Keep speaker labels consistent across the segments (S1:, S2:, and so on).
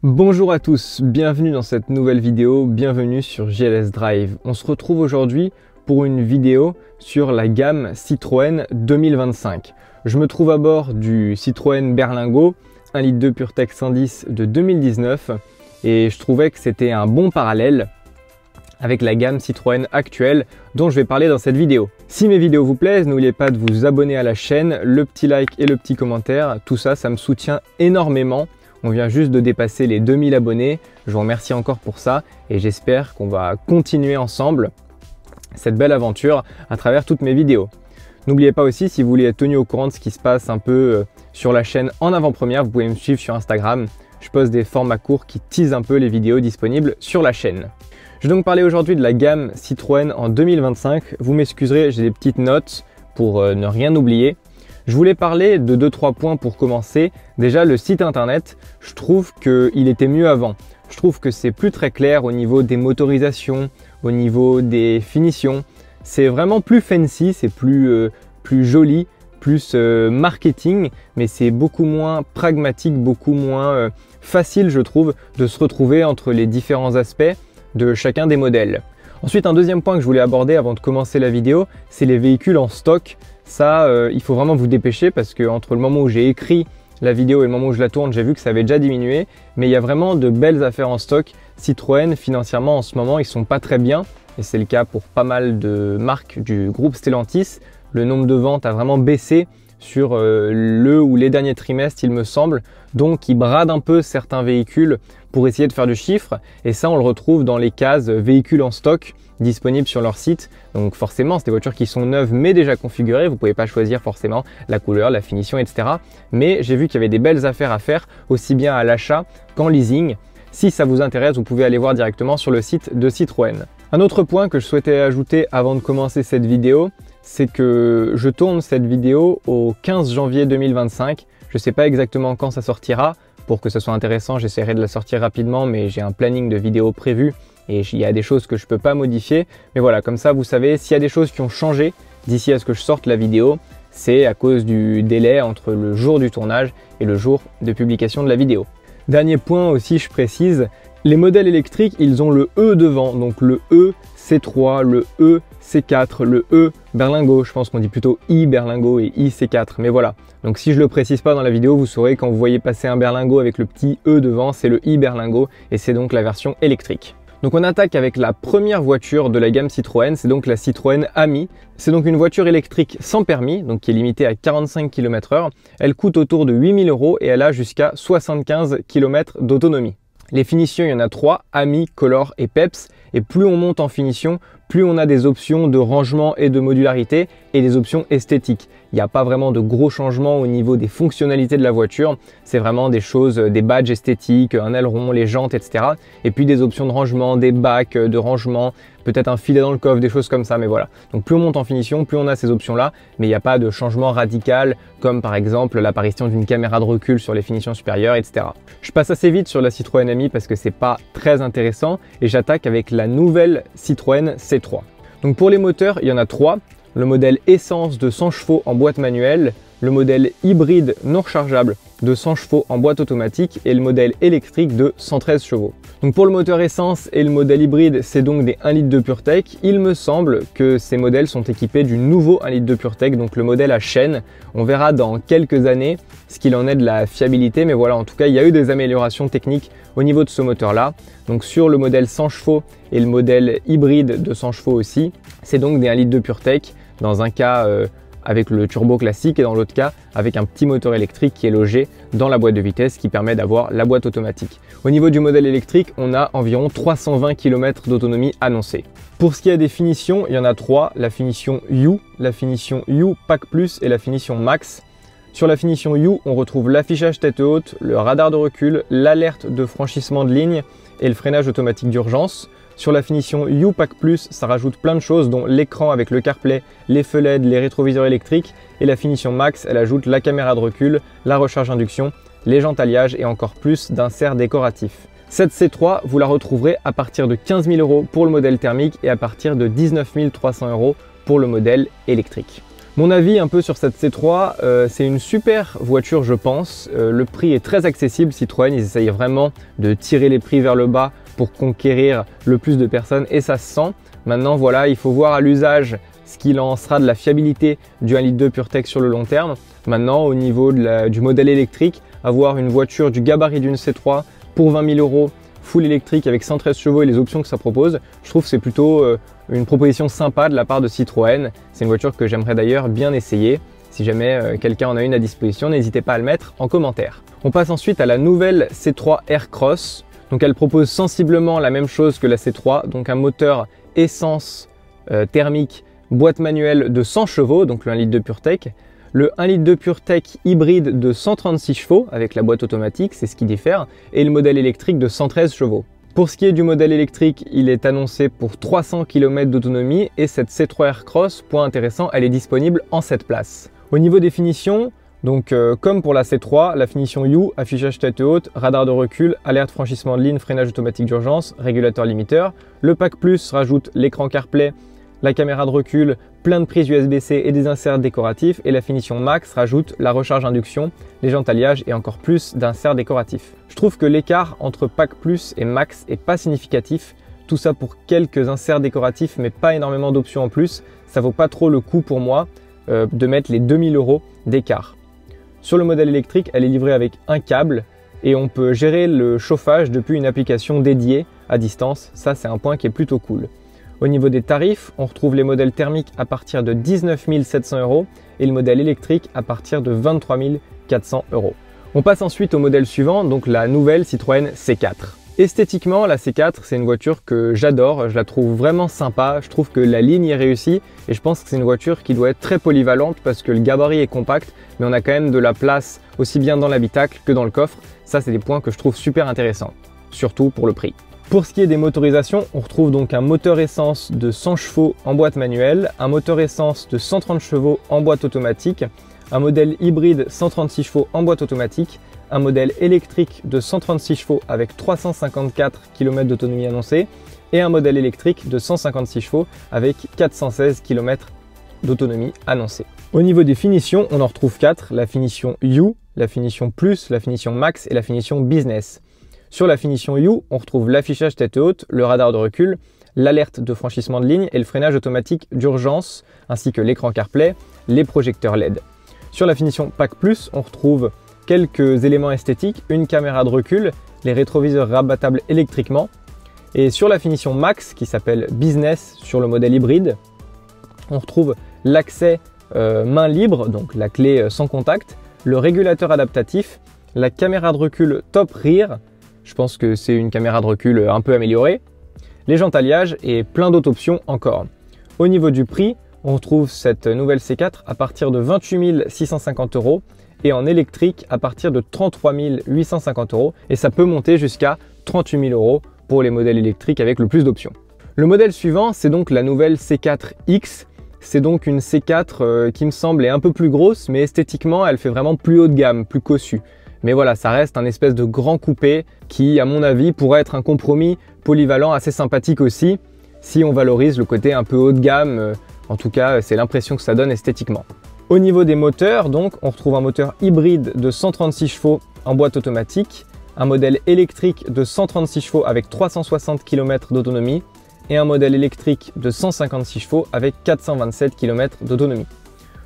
S1: Bonjour à tous, bienvenue dans cette nouvelle vidéo, bienvenue sur JLS Drive. On se retrouve aujourd'hui pour une vidéo sur la gamme Citroën 2025. Je me trouve à bord du Citroën Berlingo 1,2 litre PureTech 110 de 2019 et je trouvais que c'était un bon parallèle avec la gamme Citroën actuelle dont je vais parler dans cette vidéo. Si mes vidéos vous plaisent, n'oubliez pas de vous abonner à la chaîne, le petit like et le petit commentaire, tout ça, ça me soutient énormément. On vient juste de dépasser les 2000 abonnés, je vous remercie encore pour ça et j'espère qu'on va continuer ensemble cette belle aventure à travers toutes mes vidéos. N'oubliez pas aussi, si vous voulez être tenu au courant de ce qui se passe un peu sur la chaîne en avant-première, vous pouvez me suivre sur Instagram. Je poste des formats courts qui teasent un peu les vidéos disponibles sur la chaîne. Je vais donc parler aujourd'hui de la gamme Citroën en 2025. Vous m'excuserez, j'ai des petites notes pour ne rien oublier. Je voulais parler de 2-3 points pour commencer. Déjà, le site internet, je trouve qu'il était mieux avant. Je trouve que c'est plus très clair au niveau des motorisations, au niveau des finitions. C'est vraiment plus fancy, c'est plus joli, plus marketing, mais c'est beaucoup moins pragmatique, beaucoup moins facile, je trouve, de se retrouver entre les différents aspects de chacun des modèles. Ensuite, un deuxième point que je voulais aborder avant de commencer la vidéo, c'est les véhicules en stock. Ça, il faut vraiment vous dépêcher parce que entre le moment où j'ai écrit la vidéo et le moment où je la tourne, j'ai vu que ça avait déjà diminué. Mais il y a vraiment de belles affaires en stock. Citroën, financièrement, en ce moment, ils sont pas très bien. Et c'est le cas pour pas mal de marques du groupe Stellantis. Le nombre de ventes a vraiment baissé sur le ou les derniers trimestres, il me semble. Donc, ils bradent un peu certains véhicules pour essayer de faire du chiffre. Et ça, on le retrouve dans les cases véhicules en stock disponibles sur leur site. Donc forcément, c'est des voitures qui sont neuves mais déjà configurées. Vous ne pouvez pas choisir forcément la couleur, la finition, etc. Mais j'ai vu qu'il y avait des belles affaires à faire, aussi bien à l'achat qu'en leasing. Si ça vous intéresse, vous pouvez aller voir directement sur le site de Citroën. Un autre point que je souhaitais ajouter avant de commencer cette vidéo, c'est que je tourne cette vidéo au 15 janvier 2025. Je ne sais pas exactement quand ça sortira. Pour que ce soit intéressant, j'essaierai de la sortir rapidement, mais j'ai un planning de vidéos prévu et il y a des choses que je ne peux pas modifier. Mais voilà, comme ça, vous savez, s'il y a des choses qui ont changé d'ici à ce que je sorte la vidéo, c'est à cause du délai entre le jour du tournage et le jour de publication de la vidéo. Dernier point aussi, je précise, les modèles électriques, ils ont le E devant, donc le E C3, le E C4, le E Berlingo, je pense qu'on dit plutôt I Berlingo et I C4, mais voilà. Donc si je ne le précise pas dans la vidéo, vous saurez quand vous voyez passer un Berlingo avec le petit E devant, c'est le I Berlingo et c'est donc la version électrique. Donc on attaque avec la première voiture de la gamme Citroën, c'est donc la Citroën Ami. C'est donc une voiture électrique sans permis, donc qui est limitée à 45 km/h. Elle coûte autour de 8 000 € et elle a jusqu'à 75 km d'autonomie. Les finitions, il y en a 3, Ami, Color et Peps. Et plus on monte en finition, plus on a des options de rangement et de modularité et des options esthétiques. Il n'y a pas vraiment de gros changements au niveau des fonctionnalités de la voiture. C'est vraiment des choses, des badges esthétiques, un aileron, les jantes, etc. Et puis des options de rangement, des bacs de rangement, peut-être un filet dans le coffre, des choses comme ça. Mais voilà. Donc plus on monte en finition, plus on a ces options-là. Mais il n'y a pas de changement radical comme par exemple l'apparition d'une caméra de recul sur les finitions supérieures, etc. Je passe assez vite sur la Citroën Ami parce que c'est pas très intéressant et j'attaque avec la nouvelle Citroën C3. Donc pour les moteurs, il y en a 3. Le modèle essence de 100 chevaux en boîte manuelle, le modèle hybride non rechargeable de 100 chevaux en boîte automatique et le modèle électrique de 113 chevaux. Donc pour le moteur essence et le modèle hybride, c'est donc des 1 litre de PureTech. Il me semble que ces modèles sont équipés du nouveau 1 litre de PureTech, donc le modèle à chaîne. On verra dans quelques années ce qu'il en est de la fiabilité, mais voilà, en tout cas, il y a eu des améliorations techniques au niveau de ce moteur-là. Donc sur le modèle 100 chevaux et le modèle hybride de 100 chevaux aussi, c'est donc des 1 litre de PureTech. Dans un cas avec le turbo classique et dans l'autre cas avec un petit moteur électrique qui est logé dans la boîte de vitesse qui permet d'avoir la boîte automatique. Au niveau du modèle électrique, on a environ 320 km d'autonomie annoncée. Pour ce qui est des finitions, il y en a 3, la finition U Pack Plus et la finition Max. Sur la finition U, on retrouve l'affichage tête haute, le radar de recul, l'alerte de franchissement de ligne et le freinage automatique d'urgence. Sur la finition U Pack Plus, ça rajoute plein de choses dont l'écran avec le CarPlay, les feux LED, les rétroviseurs électriques. Et la finition Max, elle ajoute la caméra de recul, la recharge induction, les jantes alliage et encore plus d'inserts décoratifs. Cette C3, vous la retrouverez à partir de 15 000 € pour le modèle thermique et à partir de 19 300 € pour le modèle électrique. Mon avis un peu sur cette C3, c'est une super voiture je pense, le prix est très accessible. Citroën, ils essayent vraiment de tirer les prix vers le bas pour conquérir le plus de personnes et ça se sent. Maintenant voilà, il faut voir à l'usage ce qu'il en sera de la fiabilité du 1,2 litre PureTech sur le long terme. Maintenant au niveau du modèle électrique, avoir une voiture du gabarit d'une C3 pour 20 000 €, full électrique avec 113 chevaux et les options que ça propose, je trouve que c'est plutôt une proposition sympa de la part de Citroën. C'est une voiture que j'aimerais d'ailleurs bien essayer. Si jamais quelqu'un en a une à disposition, n'hésitez pas à le mettre en commentaire. On passe ensuite à la nouvelle C3 Aircross. Donc elle propose sensiblement la même chose que la C3, donc un moteur essence thermique, boîte manuelle de 100 chevaux, donc le 1,2 litre PureTech. Le 1,2 litre PureTech hybride de 136 chevaux avec la boîte automatique, c'est ce qui diffère, et le modèle électrique de 113 chevaux. Pour ce qui est du modèle électrique, il est annoncé pour 300 km d'autonomie et cette C3 Aircross, point intéressant, elle est disponible en 7 places. Au niveau des finitions, donc comme pour la C3, la finition U, affichage tête haute, radar de recul, alerte franchissement de ligne, freinage automatique d'urgence, régulateur limiteur. Le Pack Plus rajoute l'écran CarPlay, la caméra de recul, plein de prises USB-C et des inserts décoratifs, et la finition Max rajoute la recharge induction, les jantes alliage et encore plus d'inserts décoratifs. Je trouve que l'écart entre Pack Plus et Max est pas significatif, tout ça pour quelques inserts décoratifs mais pas énormément d'options en plus, ça vaut pas trop le coup pour moi de mettre les 2 000 € d'écart. Sur le modèle électrique, elle est livrée avec un câble et on peut gérer le chauffage depuis une application dédiée à distance, ça c'est un point qui est plutôt cool. Au niveau des tarifs, on retrouve les modèles thermiques à partir de 19 700 € et le modèle électrique à partir de 23 400 €. On passe ensuite au modèle suivant, donc la nouvelle Citroën C4. Esthétiquement, la C4, c'est une voiture que j'adore, je la trouve vraiment sympa, je trouve que la ligne est réussie et je pense que c'est une voiture qui doit être très polyvalente parce que le gabarit est compact, mais on a quand même de la place aussi bien dans l'habitacle que dans le coffre. Ça, c'est des points que je trouve super intéressants, surtout pour le prix. Pour ce qui est des motorisations, on retrouve donc un moteur essence de 100 chevaux en boîte manuelle, un moteur essence de 130 chevaux en boîte automatique, un modèle hybride 136 chevaux en boîte automatique, un modèle électrique de 136 chevaux avec 354 km d'autonomie annoncée et un modèle électrique de 156 chevaux avec 416 km d'autonomie annoncée. Au niveau des finitions, on en retrouve 4, la finition U, la finition Plus, la finition Max et la finition Business. Sur la finition U, on retrouve l'affichage tête haute, le radar de recul, l'alerte de franchissement de ligne et le freinage automatique d'urgence, ainsi que l'écran CarPlay, les projecteurs LED. Sur la finition Pack Plus, on retrouve quelques éléments esthétiques, une caméra de recul, les rétroviseurs rabattables électriquement. Et sur la finition Max, qui s'appelle Business sur le modèle hybride, on retrouve l'accès main libre, donc la clé sans contact, le régulateur adaptatif, la caméra de recul top rear, je pense que c'est une caméra de recul un peu améliorée, les jantes alliage et plein d'autres options encore. Au niveau du prix, on retrouve cette nouvelle C4 à partir de 28 650 € et en électrique à partir de 33 850 € et ça peut monter jusqu'à 38 000 € pour les modèles électriques avec le plus d'options. Le modèle suivant, c'est donc la nouvelle C4X. C'est donc une C4 qui me semble est un peu plus grosse, mais esthétiquement, elle fait vraiment plus haut de gamme, plus cossu. Mais voilà, ça reste un espèce de grand coupé qui, à mon avis, pourrait être un compromis polyvalent assez sympathique aussi, si on valorise le côté un peu haut de gamme. En tout cas, c'est l'impression que ça donne esthétiquement. Au niveau des moteurs, donc, on retrouve un moteur hybride de 136 chevaux en boîte automatique, un modèle électrique de 136 chevaux avec 360 km d'autonomie et un modèle électrique de 156 chevaux avec 427 km d'autonomie.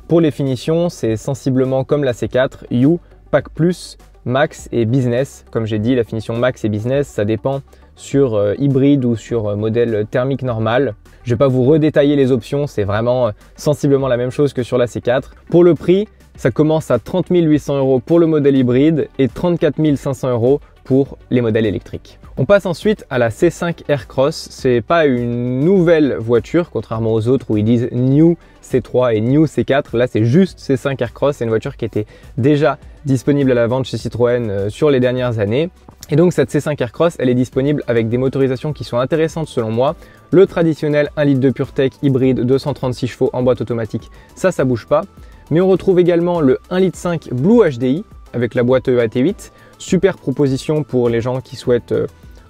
S1: Pour les finitions, c'est sensiblement comme la C4, U, Pack Plus, Max et Business. Comme j'ai dit, la finition Max et Business, ça dépend sur hybride ou sur modèle thermique normal. Je ne vais pas vous redétailler les options, c'est vraiment sensiblement la même chose que sur la C4. Pour le prix, ça commence à 30 800 € pour le modèle hybride et 34 500 € pour les modèles électriques. On passe ensuite à la C5 Aircross. C'est pas une nouvelle voiture, contrairement aux autres où ils disent New C3 et New C4. Là, c'est juste C5 Aircross. C'est une voiture qui était déjà disponible à la vente chez Citroën sur les dernières années. Et donc cette C5 Aircross, elle est disponible avec des motorisations qui sont intéressantes selon moi. Le traditionnel 1,2 litre PureTech hybride 236 chevaux en boîte automatique, ça bouge pas. Mais on retrouve également le 1,5 litre Blue HDI avec la boîte EAT8. Super proposition pour les gens qui souhaitent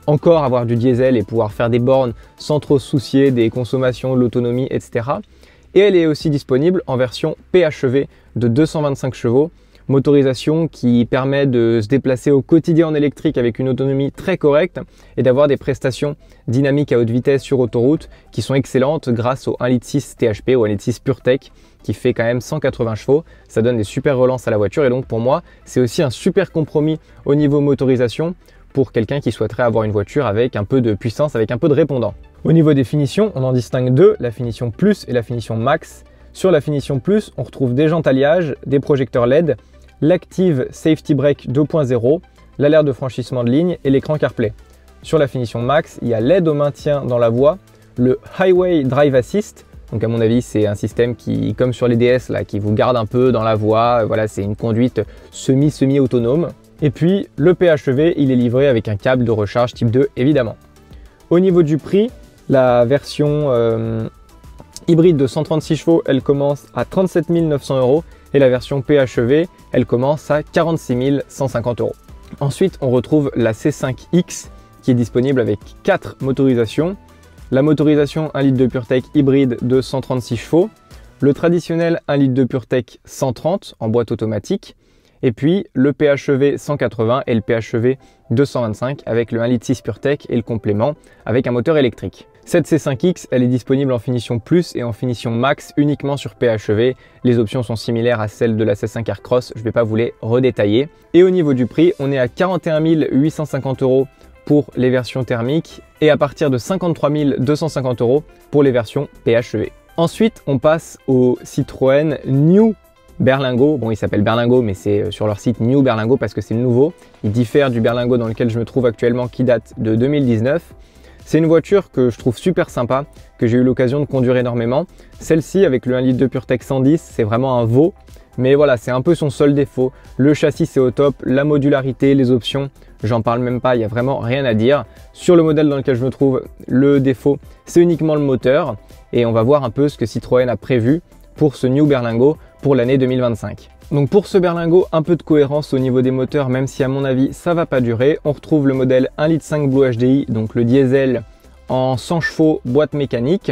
S1: encore avoir du diesel et pouvoir faire des bornes sans trop se soucier des consommations, de l'autonomie, etc. Et elle est aussi disponible en version PHEV de 225 chevaux, motorisation qui permet de se déplacer au quotidien en électrique avec une autonomie très correcte et d'avoir des prestations dynamiques à haute vitesse sur autoroute qui sont excellentes grâce au 1,6 L THP ou 1,6 L PureTech qui fait quand même 180 chevaux. Ça donne des super relances à la voiture et donc pour moi, c'est aussi un super compromis au niveau motorisation pour quelqu'un qui souhaiterait avoir une voiture avec un peu de puissance, avec un peu de répondant. Au niveau des finitions, on en distingue deux, la finition Plus et la finition Max. Sur la finition Plus, on retrouve des jantes alliage, des projecteurs LED, l'Active Safety Brake 2.0, l'alerte de franchissement de ligne et l'écran CarPlay. Sur la finition Max, il y a l'aide au maintien dans la voie, le Highway Drive Assist. Donc à mon avis, c'est un système qui, comme sur les DS, là, qui vous garde un peu dans la voie. Voilà, c'est une conduite semi-autonome. Et puis le PHEV, il est livré avec un câble de recharge type 2 évidemment. Au niveau du prix, la version hybride de 136 chevaux, elle commence à 37 900 € et la version PHEV, elle commence à 46 150 €. Ensuite, on retrouve la C5X qui est disponible avec 4 motorisations. La motorisation 1 litre de PureTech hybride de 136 chevaux, le traditionnel 1 litre de PureTech 130 en boîte automatique, et puis le PHEV 180 et le PHEV 225 avec le 1,6 L PureTech et le complément avec un moteur électrique. Cette C5X, elle est disponible en finition Plus et en finition Max uniquement sur PHEV. Les options sont similaires à celles de la C5 Aircross, je ne vais pas vous les redétailler. Et au niveau du prix, on est à 41 850 € pour les versions thermiques et à partir de 53 250 € pour les versions PHEV. Ensuite, on passe au Citroën New Berlingo. Bon, il s'appelle Berlingo, mais c'est sur leur site New Berlingo parce que c'est le nouveau. Il diffère du Berlingo dans lequel je me trouve actuellement qui date de 2019. C'est une voiture que je trouve super sympa, que j'ai eu l'occasion de conduire énormément. Celle-ci, avec le 1 litre de PureTech 110, c'est vraiment un veau. Mais voilà, c'est un peu son seul défaut. Le châssis, c'est au top. La modularité, les options, j'en parle même pas, il n'y a vraiment rien à dire. Sur le modèle dans lequel je me trouve, le défaut, c'est uniquement le moteur. Et on va voir un peu ce que Citroën a prévu pour ce New Berlingo pour l'année 2025. Donc pour ce berlingot, un peu de cohérence au niveau des moteurs, même si à mon avis ça va pas durer. On retrouve le modèle 1,5 L Blue HDI, donc le diesel en 100 chevaux boîte mécanique,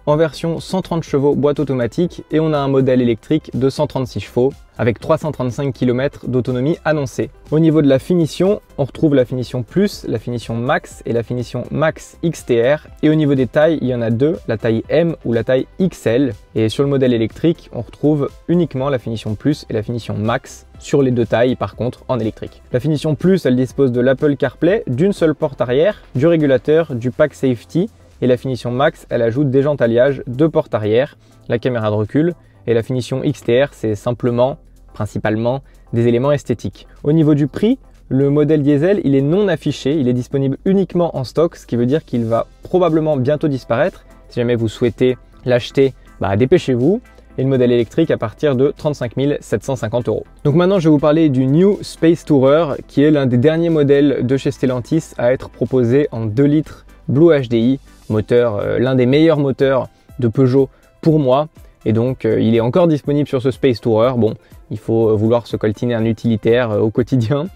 S1: en version 130 chevaux boîte automatique, et on a un modèle électrique de 136 chevaux avec 335 km d'autonomie annoncée. Au niveau de la finition, on retrouve la finition Plus, la finition Max et la finition Max XTR. Et au niveau des tailles, il y en a deux, la taille M ou la taille XL. Et sur le modèle électrique, on retrouve uniquement la finition Plus et la finition Max sur les deux tailles, par contre en électrique. La finition Plus, elle dispose de l'Apple CarPlay, d'une seule porte arrière, du régulateur, du pack safety. Et la finition Max, elle ajoute des jantes alliage, deux portes arrière, la caméra de recul. Et la finition XTR, c'est simplement, principalement, des éléments esthétiques. Au niveau du prix, le modèle diesel, il est non affiché, il est disponible uniquement en stock, ce qui veut dire qu'il va probablement bientôt disparaître. Si jamais vous souhaitez l'acheter, dépêchez-vous. Et le modèle électrique à partir de 35 750 €. Donc maintenant, je vais vous parler du New Space Tourer, qui est l'un des derniers modèles de chez Stellantis à être proposé en 2 litres Blue HDI, moteur, l'un des meilleurs moteurs de Peugeot pour moi. Et donc, il est encore disponible sur ce Space Tourer. Bon, il faut vouloir se coltiner un utilitaire au quotidien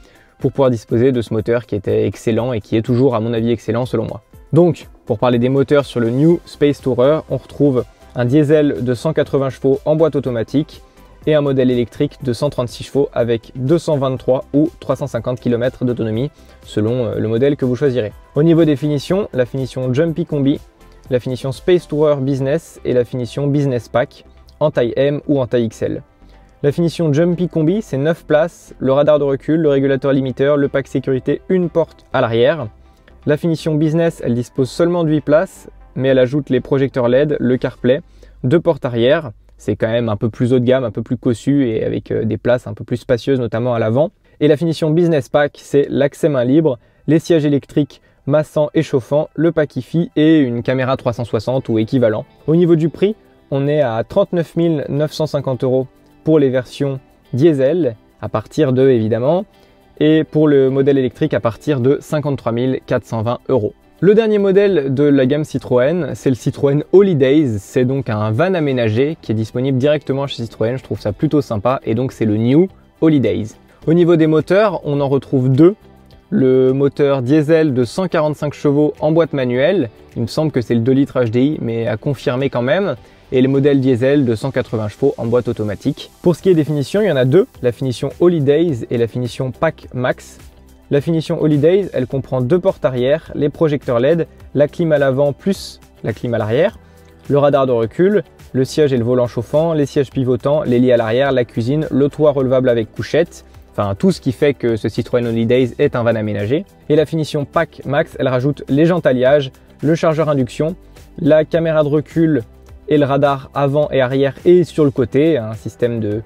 S1: pour pouvoir disposer de ce moteur qui était excellent et qui est toujours, à mon avis, excellent selon moi. Donc, pour parler des moteurs sur le New Space Tourer, on retrouve un diesel de 180 chevaux en boîte automatique et un modèle électrique de 136 chevaux avec 223 ou 350 km d'autonomie selon le modèle que vous choisirez. Au niveau des finitions, la finition Jumpy Combi, la finition Space Tourer Business et la finition Business Pack en taille M ou en taille XL. La finition Jumpy Combi, c'est 9 places, le radar de recul, le régulateur limiteur, le pack sécurité, une porte à l'arrière. La finition Business, elle dispose seulement de 8 places, mais elle ajoute les projecteurs LED, le CarPlay, deux portes arrière. C'est quand même un peu plus haut de gamme, un peu plus cossu et avec des places un peu plus spacieuses, notamment à l'avant. Et la finition Business Pack, c'est l'accès main libre, les sièges électriques massant et chauffant, le pack Hi-Fi et une caméra 360 ou équivalent. Au niveau du prix, on est à 39 950 € pour les versions diesel, à partir de évidemment, et pour le modèle électrique à partir de 53 420 €. Le dernier modèle de la gamme Citroën, c'est le Citroën Holidays. C'est donc un van aménagé qui est disponible directement chez Citroën. Je trouve ça plutôt sympa et donc c'est le New Holidays. Au niveau des moteurs, on en retrouve deux. Le moteur diesel de 145 chevaux en boîte manuelle. Il me semble que c'est le 2 litres HDI, mais à confirmer quand même. et les modèles diesel de 180 chevaux en boîte automatique. Pour ce qui est des finitions, il y en a deux, la finition Holidays et la finition Pack Max. La finition Holidays, elle comprend deux portes arrière, les projecteurs LED, la clim à l'avant plus la clim à l'arrière, le radar de recul, le siège et le volant chauffant, les sièges pivotants, les lits à l'arrière, la cuisine, le toit relevable avec couchette, enfin tout ce qui fait que ce Citroën Holidays est un van aménagé. Et la finition Pack Max, elle rajoute les jantes alliage, le chargeur induction, la caméra de recul et le radar avant et arrière et sur le côté, un système de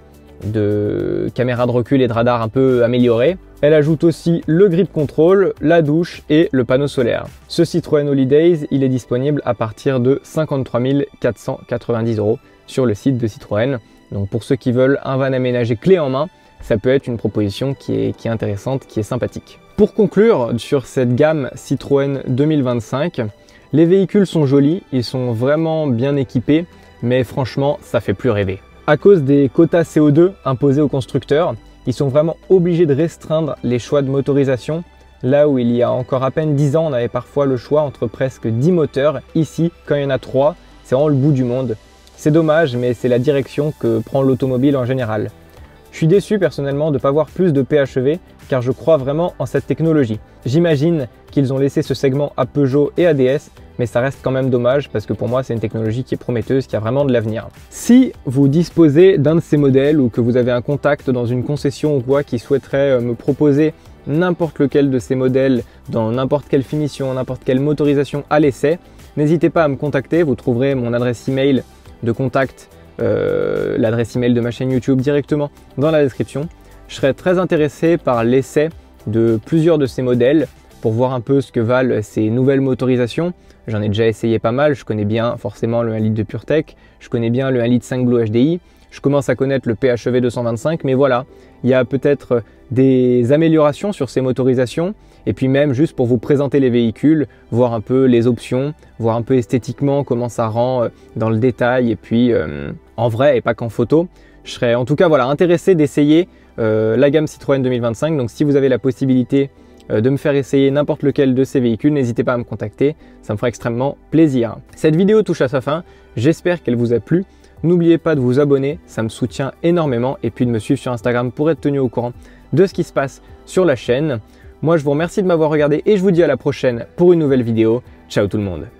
S1: caméra de recul et de radar un peu amélioré. Elle ajoute aussi le grip control, la douche et le panneau solaire. Ce Citroën Holidays, il est disponible à partir de 53 490 € sur le site de Citroën. Donc pour ceux qui veulent un van aménagé clé en main, ça peut être une proposition qui est intéressante, qui est sympathique. Pour conclure sur cette gamme Citroën 2025, les véhicules sont jolis, ils sont vraiment bien équipés, mais franchement, ça fait plus rêver. À cause des quotas CO2 imposés aux constructeurs, ils sont vraiment obligés de restreindre les choix de motorisation. Là où il y a encore à peine 10 ans, on avait parfois le choix entre presque 10 moteurs. Ici, quand il y en a 3, c'est vraiment le bout du monde. C'est dommage, mais c'est la direction que prend l'automobile en général. Je suis déçu personnellement de ne pas voir plus de PHEV, car je crois vraiment en cette technologie. J'imagine qu'ils ont laissé ce segment à Peugeot et à DS, mais ça reste quand même dommage parce que pour moi c'est une technologie qui est prometteuse, qui a vraiment de l'avenir. Si vous disposez d'un de ces modèles ou que vous avez un contact dans une concession ou quoi qui souhaiterait me proposer n'importe lequel de ces modèles dans n'importe quelle finition, n'importe quelle motorisation à l'essai, n'hésitez pas à me contacter, vous trouverez mon adresse email de contact, l'adresse email de ma chaîne YouTube directement dans la description. Je serais très intéressé par l'essai de plusieurs de ces modèles pour voir un peu ce que valent ces nouvelles motorisations. J'en ai déjà essayé pas mal, je connais bien forcément le 1 litre de PureTech, je connais bien le 1 litre 5 Blue HDI, je commence à connaître le PHEV 225, mais voilà, il y a peut-être des améliorations sur ces motorisations, et puis même juste pour vous présenter les véhicules, voir un peu les options, voir un peu esthétiquement comment ça rend dans le détail, et puis en vrai et pas qu'en photo. Je serais en tout cas voilà, intéressé d'essayer la gamme Citroën 2025, donc si vous avez la possibilité de me faire essayer n'importe lequel de ces véhicules, n'hésitez pas à me contacter, ça me fera extrêmement plaisir. Cette vidéo touche à sa fin, j'espère qu'elle vous a plu. N'oubliez pas de vous abonner, ça me soutient énormément, et puis de me suivre sur Instagram pour être tenu au courant de ce qui se passe sur la chaîne. Moi je vous remercie de m'avoir regardé et je vous dis à la prochaine pour une nouvelle vidéo. Ciao tout le monde.